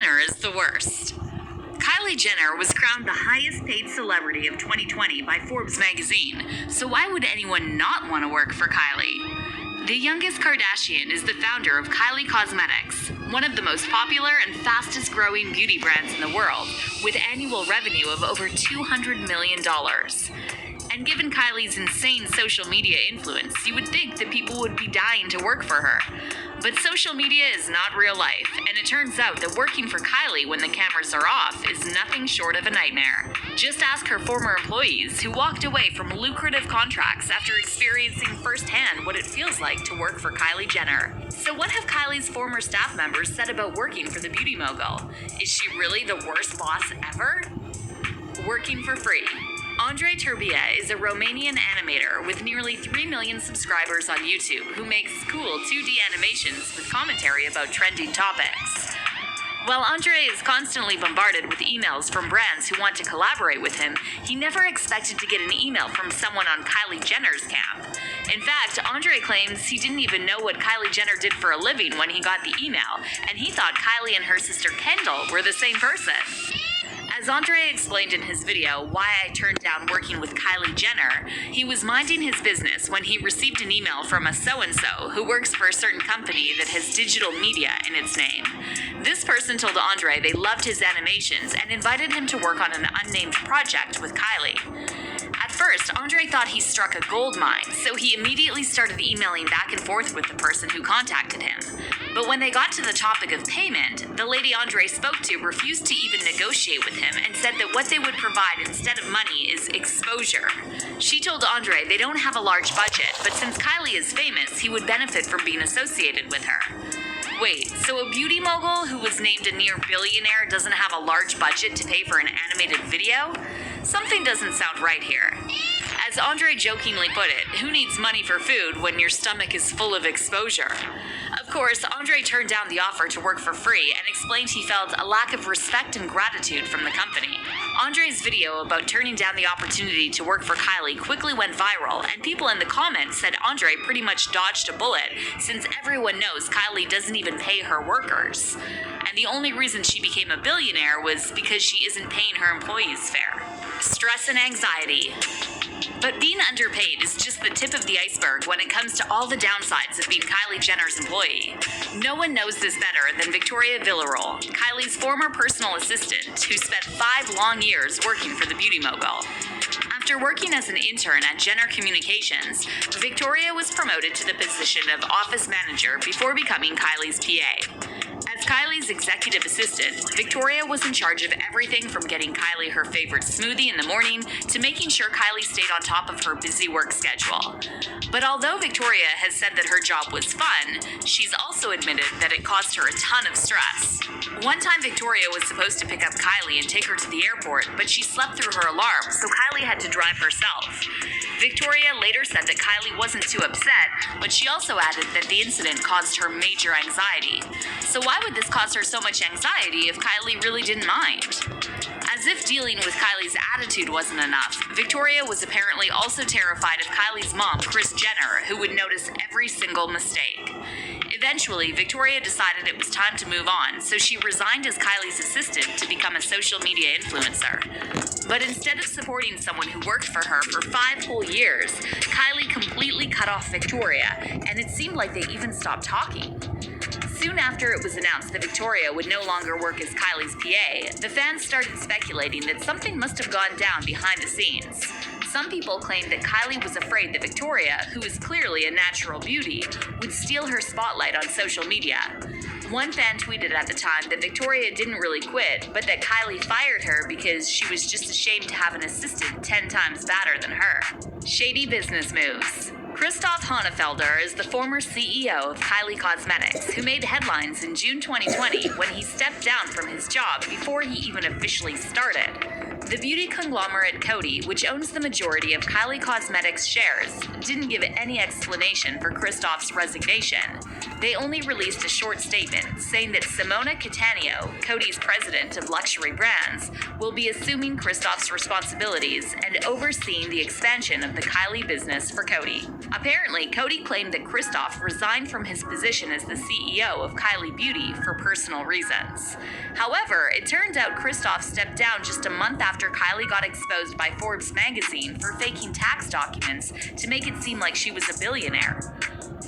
Jenner is the worst. Kylie Jenner was crowned the highest paid celebrity of 2020 by Forbes magazine, so why would anyone not want to work for Kylie? The youngest Kardashian is the founder of Kylie Cosmetics, one of the most popular and fastest growing beauty brands in the world, with annual revenue of over $200 million. And given Kylie's insane social media influence, you would think that people would be dying to work for her. But social media is not real life, and it turns out that working for Kylie when the cameras are off is nothing short of a nightmare. Just ask her former employees who walked away from lucrative contracts after experiencing firsthand what it feels like to work for Kylie Jenner. So what have Kylie's former staff members said about working for the beauty mogul? Is she really the worst boss ever? Working for free. Andrei Turbia is a Romanian animator with nearly 3 million subscribers on YouTube who makes cool 2D animations with commentary about trending topics. While Andrei is constantly bombarded with emails from brands who want to collaborate with him, he never expected to get an email from someone on Kylie Jenner's camp. In fact, Andrei claims he didn't even know what Kylie Jenner did for a living when he got the email, and he thought Kylie and her sister Kendall were the same person. As Andrei explained in his video, Why I Turned Down Working with Kylie Jenner, he was minding his business when he received an email from a so-and-so who works for a certain company that has digital media in its name. This person told Andrei they loved his animations and invited him to work on an unnamed project with Kylie. At first, Andrei thought he struck a gold mine, so he immediately started emailing back and forth with the person who contacted him. But when they got to the topic of payment, the lady Andrei spoke to refused to even negotiate with him and said that what they would provide instead of money is exposure. She told Andrei they don't have a large budget, but since Kylie is famous, he would benefit from being associated with her. Wait, so a beauty mogul who was named a near billionaire doesn't have a large budget to pay for an animated video? Something doesn't sound right here. As Andrei jokingly put it, who needs money for food when your stomach is full of exposure? Of course, Andrei turned down the offer to work for free and explained he felt a lack of respect and gratitude from the company. Andrei's video about turning down the opportunity to work for Kylie quickly went viral, and people in the comments said Andrei pretty much dodged a bullet, since everyone knows Kylie doesn't even pay her workers. And the only reason she became a billionaire was because she isn't paying her employees fair. Stress and anxiety. But being underpaid is just the tip of the iceberg when it comes to all the downsides of being Kylie Jenner's employee. No one knows this better than Victoria Villarreal, Kylie's former personal assistant, who spent 5 long years working for the beauty mogul. After working as an intern at Jenner Communications, Victoria was promoted to the position of office manager before becoming Kylie's PA. As Kylie's executive assistant, Victoria was in charge of everything from getting Kylie her favorite smoothie in the morning to making sure Kylie stayed on top of her busy work schedule. But although Victoria has said that her job was fun, she's also admitted that it caused her a ton of stress. One time Victoria was supposed to pick up Kylie and take her to the airport, but she slept through her alarm, so Kylie had to drive herself. Victoria later said that Kylie wasn't too upset, but she also added that the incident caused her major anxiety. So why would this cause her so much anxiety if Kylie really didn't mind? As if dealing with Kylie's attitude wasn't enough, Victoria was apparently also terrified of Kylie's mom, Kris Jenner, who would notice every single mistake. Eventually, Victoria decided it was time to move on, so she resigned as Kylie's assistant to become a social media influencer. But instead of supporting someone who worked for her for 5 whole years, Kylie completely cut off Victoria, and it seemed like they even stopped talking. Soon after it was announced that Victoria would no longer work as Kylie's PA, the fans started speculating that something must have gone down behind the scenes. Some people claimed that Kylie was afraid that Victoria, who is clearly a natural beauty, would steal her spotlight on social media. One fan tweeted at the time that Victoria didn't really quit, but that Kylie fired her because she was just ashamed to have an assistant 10 times badder than her. Shady business moves. Christoph Honefelder is the former CEO of Kylie Cosmetics, who made headlines in June 2020 when he stepped down from his job before he even officially started. The beauty conglomerate Coty, which owns the majority of Kylie Cosmetics shares, didn't give any explanation for Christoph's resignation. They only released a short statement saying that Simona Cattaneo, Coty's president of luxury brands, will be assuming Christoph's responsibilities and overseeing the expansion of the Kylie business for Coty. Apparently, Coty claimed that Christoph resigned from his position as the CEO of Kylie Beauty for personal reasons. However, it turned out Christoph stepped down just a month after Kylie got exposed by Forbes magazine for faking tax documents to make it seem like she was a billionaire.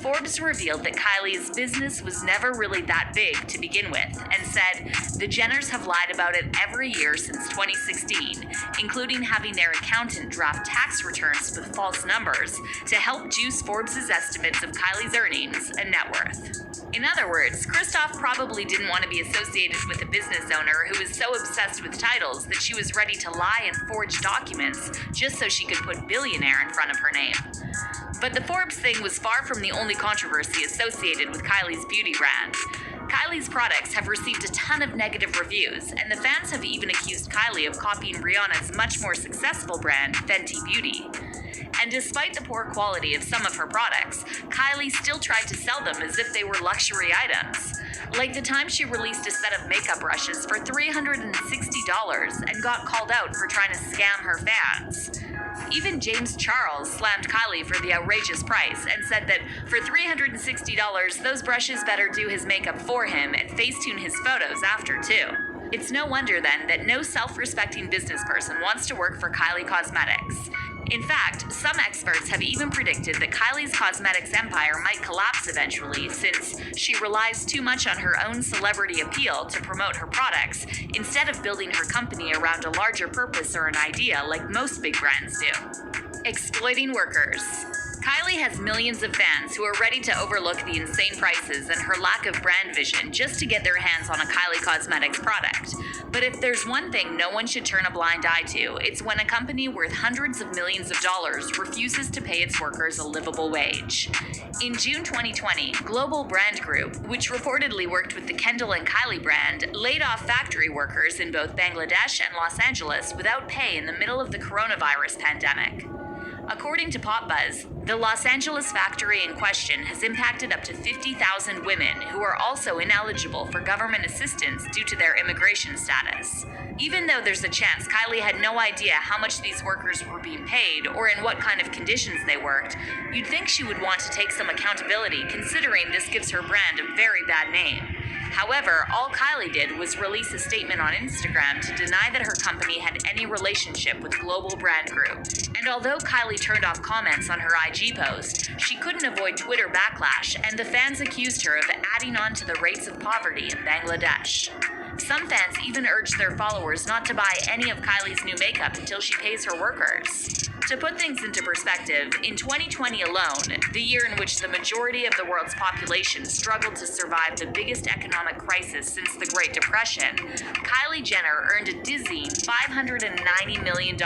Forbes revealed that Kylie's business was never really that big to begin with, and said the Jenners have lied about it every year since 2016, including having their accountant draft tax returns with false numbers to help juice Forbes' estimates of Kylie's earnings and net worth. In other words, Christoph probably didn't want to be associated with a business owner who was so obsessed with titles that she was ready to lie and forge documents just so she could put billionaire in front of her name. But the Forbes thing was far from the only controversy associated with Kylie's beauty brand. Kylie's products have received a ton of negative reviews, and the fans have even accused Kylie of copying Rihanna's much more successful brand, Fenty Beauty. And despite the poor quality of some of her products, Kylie still tried to sell them as if they were luxury items. Like the time she released a set of makeup brushes for $360 and got called out for trying to scam her fans. Even James Charles slammed Kylie for the outrageous price and said that for $360, those brushes better do his makeup for him and Facetune his photos after too. It's no wonder then that no self-respecting business person wants to work for Kylie Cosmetics. In fact, some experts have even predicted that Kylie's cosmetics empire might collapse eventually, since she relies too much on her own celebrity appeal to promote her products, instead of building her company around a larger purpose or an idea like most big brands do. Exploiting workers. Kylie has millions of fans who are ready to overlook the insane prices and her lack of brand vision just to get their hands on a Kylie Cosmetics product. But if there's one thing no one should turn a blind eye to, it's when a company worth hundreds of millions of dollars refuses to pay its workers a livable wage. In June 2020, Global Brand Group, which reportedly worked with the Kendall and Kylie brand, laid off factory workers in both Bangladesh and Los Angeles without pay in the middle of the coronavirus pandemic. According to PopBuzz, the Los Angeles factory in question has impacted up to 50,000 women who are also ineligible for government assistance due to their immigration status. Even though there's a chance Kylie had no idea how much these workers were being paid or in what kind of conditions they worked, you'd think she would want to take some accountability, considering this gives her brand a very bad name. However, all Kylie did was release a statement on Instagram to deny that her company had any relationship with Global Brand Group. And although Kylie turned off comments on her IG post, she couldn't avoid Twitter backlash, and the fans accused her of adding on to the rates of poverty in Bangladesh. Some fans even urged their followers not to buy any of Kylie's new makeup until she pays her workers. To put things into perspective, in 2020 alone, the year in which the majority of the world's population struggled to survive the biggest economic crisis since the Great Depression, Kylie Jenner earned a dizzying $590 million.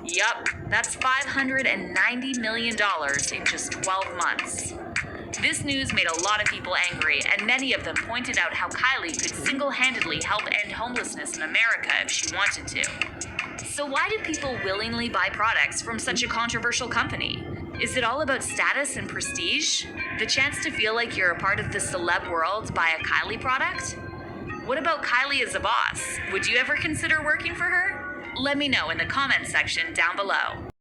Yup, that's $590 million in just 12 months. This news made a lot of people angry, and many of them pointed out how Kylie could single-handedly help end homelessness in America if she wanted to. So why do people willingly buy products from such a controversial company? Is it all about status and prestige? The chance to feel like you're a part of the celeb world by a Kylie product? What about Kylie as a boss? Would you ever consider working for her? Let me know in the comments section down below.